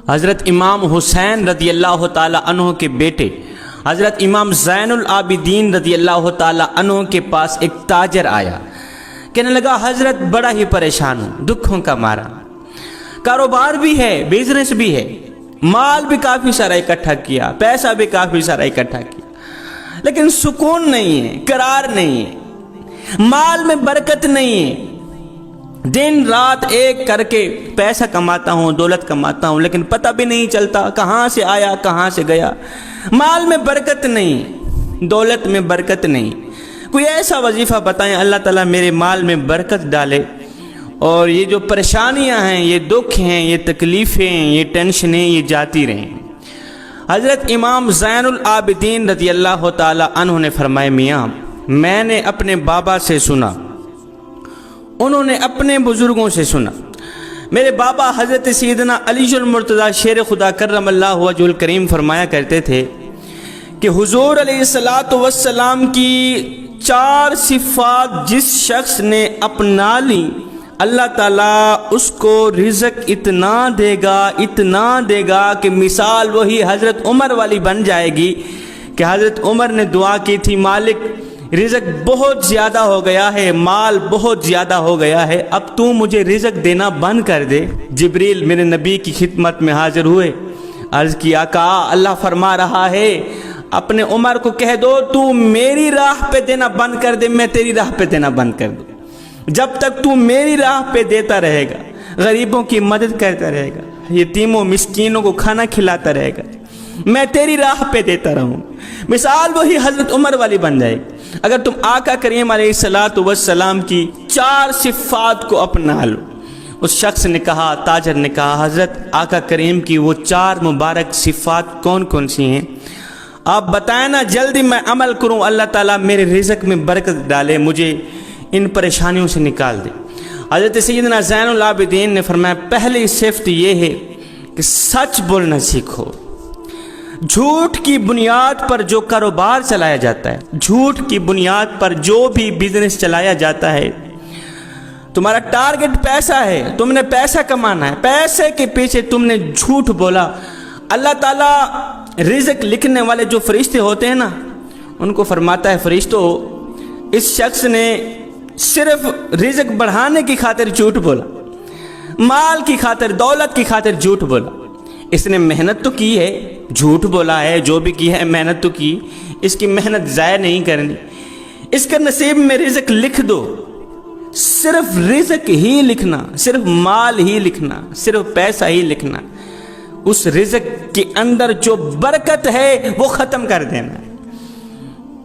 حضرت امام حسین رضی اللہ تعالیٰ عنہ کے بیٹے حضرت امام زین العابدین رضی اللہ تعالیٰ عنہ کے پاس ایک تاجر آیا، کہنے لگا حضرت بڑا ہی پریشان ہوں، دکھوں کا مارا، کاروبار بھی ہے، بزنس بھی ہے، مال بھی کافی سارا اکٹھا کیا، پیسہ بھی کافی سارا اکٹھا کیا، لیکن سکون نہیں ہے، قرار نہیں ہے، مال میں برکت نہیں ہے، دن رات ایک کر کے پیسہ کماتا ہوں، دولت کماتا ہوں، لیکن پتہ بھی نہیں چلتا کہاں سے آیا کہاں سے گیا، مال میں برکت نہیں، دولت میں برکت نہیں، کوئی ایسا وظیفہ بتائیں اللہ تعالیٰ میرے مال میں برکت ڈالے اور یہ جو پریشانیاں ہیں، یہ دکھ ہیں، یہ تکلیفیں ہیں، یہ ٹینشنیں، یہ جاتی رہیں۔ حضرت امام زین العابدین رضی اللہ تعالیٰ عنہ نے فرمایا میاں میں نے اپنے بابا سے سنا، انہوں نے اپنے بزرگوں سے سنا، میرے بابا حضرت سیدنا علی المرتضیٰ شیر خدا کرم اللہ وجہ الکریم فرمایا کرتے تھے کہ حضور علیہ السلام کی 4 صفات جس شخص نے اپنا لی اللہ تعالیٰ اس کو رزق اتنا دے گا کہ مثال وہی حضرت عمر والی بن جائے گی کہ حضرت عمر نے دعا کی تھی مالک رزق بہت زیادہ ہو گیا ہے، مال بہت زیادہ ہو گیا ہے، اب تو مجھے رزق دینا بند کر دے۔ جبریل میرے نبی کی خدمت میں حاضر ہوئے، عرض کیا آقا اللہ فرما رہا ہے اپنے عمر کو کہہ دو تو میری راہ پہ دینا بند کر دے، میں تیری راہ پہ دینا بند کر دوں، جب تک تو میری راہ پہ دیتا رہے گا، غریبوں کی مدد کرتا رہے گا، یتیموں مسکینوں کو کھانا کھلاتا رہے گا، میں تیری راہ پہ دیتا رہوں۔ مثال وہی حضرت عمر والی بن جائے گی اگر تم آقا کریم علیہ السلام کی 4 صفات کو اپنا لو۔ اس شخص نے کہا، تاجر نے کہا حضرت آقا کریم کی وہ 4 مبارک صفات کون کون سی ہیں؟ آپ بتائیں نا، جلدی میں عمل کروں، اللہ تعالیٰ میرے رزق میں برکت ڈالے، مجھے ان پریشانیوں سے نکال دے۔ حضرت سیدنا زین العابدین نے فرمایا پہلی صفت یہ ہے کہ سچ بولنا سیکھو۔ جھوٹ کی بنیاد پر جو کاروبار چلایا جاتا ہے، جھوٹ کی بنیاد پر جو بھی بزنس چلایا جاتا ہے، تمہارا ٹارگٹ پیسہ ہے، تم نے پیسہ کمانا ہے، پیسے کے پیچھے تم نے جھوٹ بولا، اللہ تعالیٰ رزق لکھنے والے جو فرشتے ہوتے ہیں نا ان کو فرماتا ہے فرشتوں اس شخص نے صرف رزق بڑھانے کی خاطر جھوٹ بولا، مال کی خاطر، دولت کی خاطر جھوٹ بولا، اس نے محنت تو کی ہے، جھوٹ بولا ہے، جو بھی کی ہے محنت تو کی، اس کی محنت ضائع نہیں کرنی، اس کے نصیب میں رزق لکھ دو، صرف رزق ہی لکھنا، صرف مال ہی لکھنا، صرف پیسہ ہی لکھنا، اس رزق کے اندر جو برکت ہے وہ ختم کر دینا،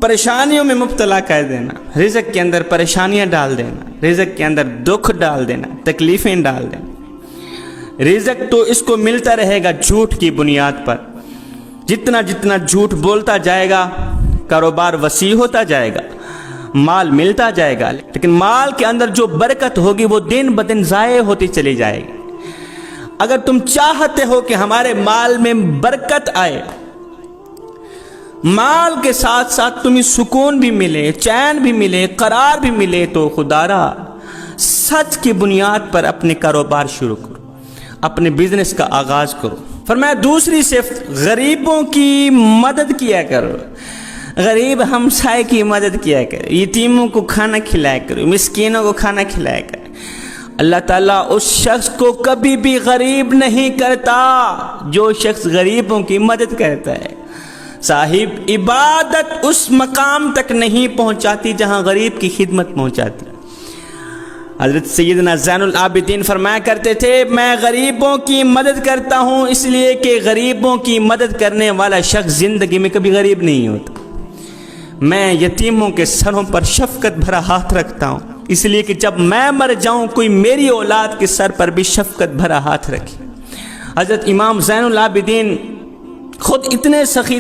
پریشانیوں میں مبتلا کر دینا، رزق کے اندر پریشانیاں ڈال دینا، رزق کے اندر دکھ ڈال دینا، تکلیفیں ڈال دینا۔ رزق تو اس کو ملتا رہے گا جھوٹ کی بنیاد پر، جتنا جتنا جھوٹ بولتا جائے گا کاروبار وسیع ہوتا جائے گا، مال ملتا جائے گا، لیکن مال کے اندر جو برکت ہوگی وہ دن بدن ضائع ہوتی چلی جائے گی۔ اگر تم چاہتے ہو کہ ہمارے مال میں برکت آئے، مال کے ساتھ ساتھ تمہیں سکون بھی ملے، چین بھی ملے، قرار بھی ملے، تو خدا را سچ کی بنیاد پر اپنے کاروبار شروع کرو، اپنے بزنس کا آغاز کرو۔ فرمایا دوسری صفت غریبوں کی مدد کیا کرو، غریب ہمسائے کی مدد کیا کرو، یتیموں کو کھانا کھلایا کرو، مسکینوں کو کھانا کھلایا کرو۔ اللہ تعالیٰ اس شخص کو کبھی بھی غریب نہیں کرتا جو شخص غریبوں کی مدد کرتا ہے۔ صاحب عبادت اس مقام تک نہیں پہنچاتی جہاں غریب کی خدمت پہنچاتی۔ حضرت سیدنا زین العابدین فرمایا کرتے تھے میں غریبوں کی مدد کرتا ہوں اس لیے کہ غریبوں کی مدد کرنے والا شخص زندگی میں کبھی غریب نہیں ہوتا۔ میں یتیموں کے سروں پر شفقت بھرا ہاتھ رکھتا ہوں اس لیے کہ جب میں مر جاؤں کوئی میری اولاد کے سر پر بھی شفقت بھرا ہاتھ رکھے۔ حضرت امام زین العابدین خود اتنے سخی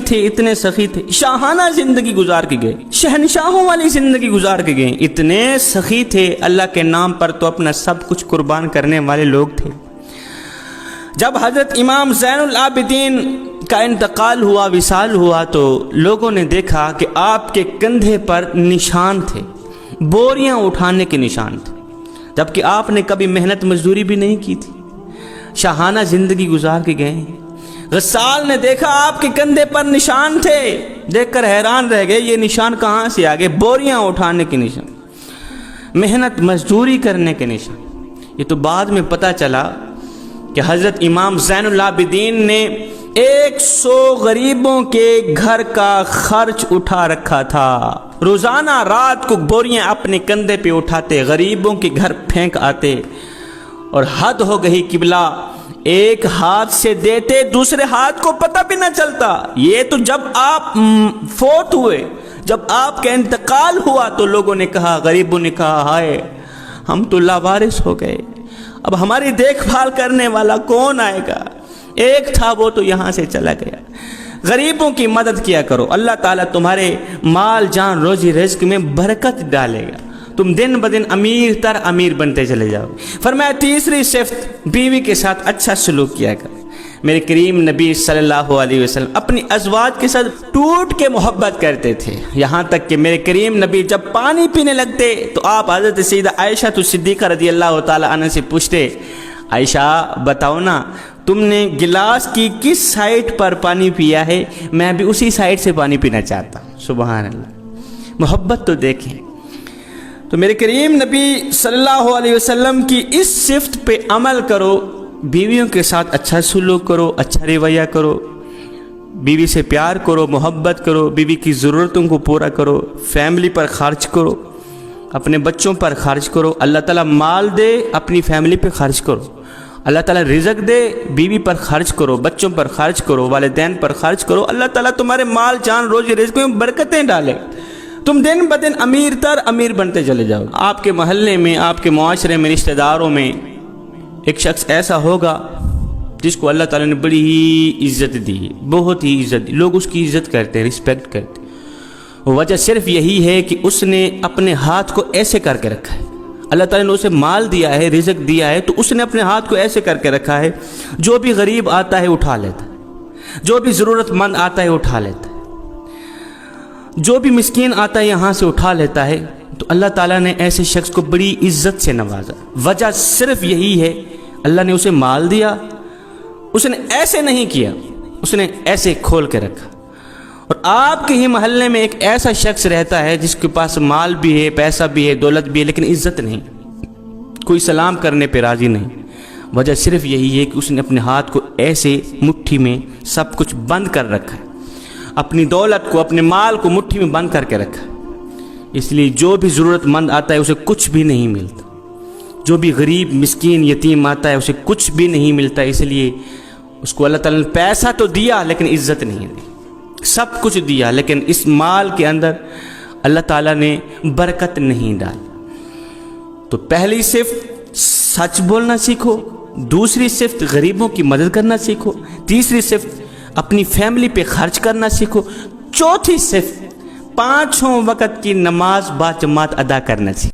تھے، شاہانہ زندگی گزار کے گئے، شہنشاہوں والی زندگی گزار کے گئے، اتنے سخی تھے اللہ کے نام پر تو اپنا سب کچھ قربان کرنے والے لوگ تھے۔ جب حضرت امام زین العابدین کا انتقال ہوا، وصال ہوا، تو لوگوں نے دیکھا کہ آپ کے کندھے پر نشان تھے، بوریاں اٹھانے کے نشان تھے، جبکہ آپ نے کبھی محنت مزدوری بھی نہیں کی تھی۔ شاہانہ زندگی گزار کے گئے ہیں۔ غسال نے دیکھا آپ کے کندھے پر نشان تھے، دیکھ کر حیران رہ گئے، یہ نشان کہاں سے آ گئے؟ بوریاں اٹھانے کے نشان، محنت مزدوری کرنے کے نشان۔ یہ تو بعد میں پتہ چلا کہ حضرت امام زین العابدین نے 100 غریبوں کے گھر کا خرچ اٹھا رکھا تھا۔ روزانہ رات کو بوریاں اپنے کندھے پہ اٹھاتے، غریبوں کے گھر پھینک آتے، اور حد ہو گئی قبلہ، ایک ہاتھ سے دیتے دوسرے ہاتھ کو پتہ بھی نہ چلتا۔ یہ تو جب آپ فوت ہوئے، جب آپ کا انتقال ہوا تو لوگوں نے کہا، غریبوں نے کہا، ہائے ہم تو لاوارث ہو گئے، اب ہماری دیکھ بھال کرنے والا کون آئے گا؟ ایک تھا وہ تو یہاں سے چلا گیا۔ غریبوں کی مدد کیا کرو، اللہ تعالیٰ تمہارے مال جان روزی رزق میں برکت ڈالے گا، تم دن بدن امیر تر امیر بنتے چلے جاؤ۔ فرمایا تیسری صفت، بیوی کے ساتھ اچھا سلوک کیا کرو۔ میرے کریم نبی صلی اللہ علیہ وسلم اپنی ازواج کے ساتھ ٹوٹ کے محبت کرتے تھے، یہاں تک کہ میرے کریم نبی جب پانی پینے لگتے تو آپ حضرت سیدہ عائشہ صدیقہ رضی اللہ تعالی عنہ سے پوچھتے، عائشہ بتاؤ نا تم نے گلاس کی کس سائڈ پر پانی پیا ہے، میں بھی اسی سائڈ سے پانی پینا چاہتا ہوں۔ سبحان اللہ، محبت تو دیکھیں۔ تو میرے کریم نبی صلی اللہ علیہ وسلم کی اس صفت پہ عمل کرو، بیویوں کے ساتھ اچھا سلوک کرو، اچھا رویہ کرو، بیوی سے پیار کرو، محبت کرو، بیوی کی ضرورتوں کو پورا کرو، فیملی پر خرچ کرو، اپنے بچوں پر خرچ کرو، اللہ تعالیٰ مال دے اپنی فیملی پہ خرچ کرو، اللہ تعالیٰ رزق دے بیوی پر خرچ کرو، بچوں پر خرچ کرو، والدین پر خرچ کرو، اللہ تعالیٰ تمہارے مال جان روزی رزق میں برکتیں ڈالے، تم دن بدن امیر تر امیر بنتے چلے جاؤ۔ آپ کے محلے میں، آپ کے معاشرے میں، رشتہ داروں میں ایک شخص ایسا ہوگا جس کو اللہ تعالیٰ نے بڑی ہی عزت دی، بہت ہی عزت دی، لوگ اس کی عزت کرتے ہیں، رسپیکٹ کرتے ہیں۔ وجہ صرف یہی ہے کہ اس نے اپنے ہاتھ کو ایسے کر کے رکھا ہے، اللہ تعالیٰ نے اسے مال دیا ہے، رزق دیا ہے، تو اس نے اپنے ہاتھ کو ایسے کر کے رکھا ہے، جو بھی غریب آتا ہے اٹھا لیتا ہے، جو بھی ضرورت مند آتا ہے اٹھا لیتا ہے، جو بھی مسکین آتا ہے یہاں سے اٹھا لیتا ہے۔ تو اللہ تعالیٰ نے ایسے شخص کو بڑی عزت سے نوازا۔ وجہ صرف یہی ہے، اللہ نے اسے مال دیا، اس نے ایسے نہیں کیا، اس نے ایسے کھول کے رکھا۔ اور آپ کے ہی محلے میں ایک ایسا شخص رہتا ہے جس کے پاس مال بھی ہے، پیسہ بھی ہے، دولت بھی ہے، لیکن عزت نہیں، کوئی سلام کرنے پہ راضی نہیں۔ وجہ صرف یہی ہے کہ اس نے اپنے ہاتھ کو ایسے مٹھی میں سب کچھ بند کر رکھا ہے، اپنی دولت کو، اپنے مال کو مٹھی میں بند کر کے رکھا۔ اس لیے جو بھی ضرورت مند آتا ہے اسے کچھ بھی نہیں ملتا، جو بھی غریب مسکین یتیم آتا ہے اسے کچھ بھی نہیں ملتا، اس لیے اس کو اللہ تعالیٰ نے پیسہ تو دیا لیکن عزت نہیں دی، سب کچھ دیا لیکن اس مال کے اندر اللہ تعالیٰ نے برکت نہیں ڈالی۔ تو پہلی صفت سچ بولنا سیکھو، دوسری صفت غریبوں کی مدد کرنا سیکھو، تیسری صفت اپنی فیملی پہ خرچ کرنا سیکھو، چوتھی صفت 5 وقت کی نماز باجماعت ادا کرنا سیکھو۔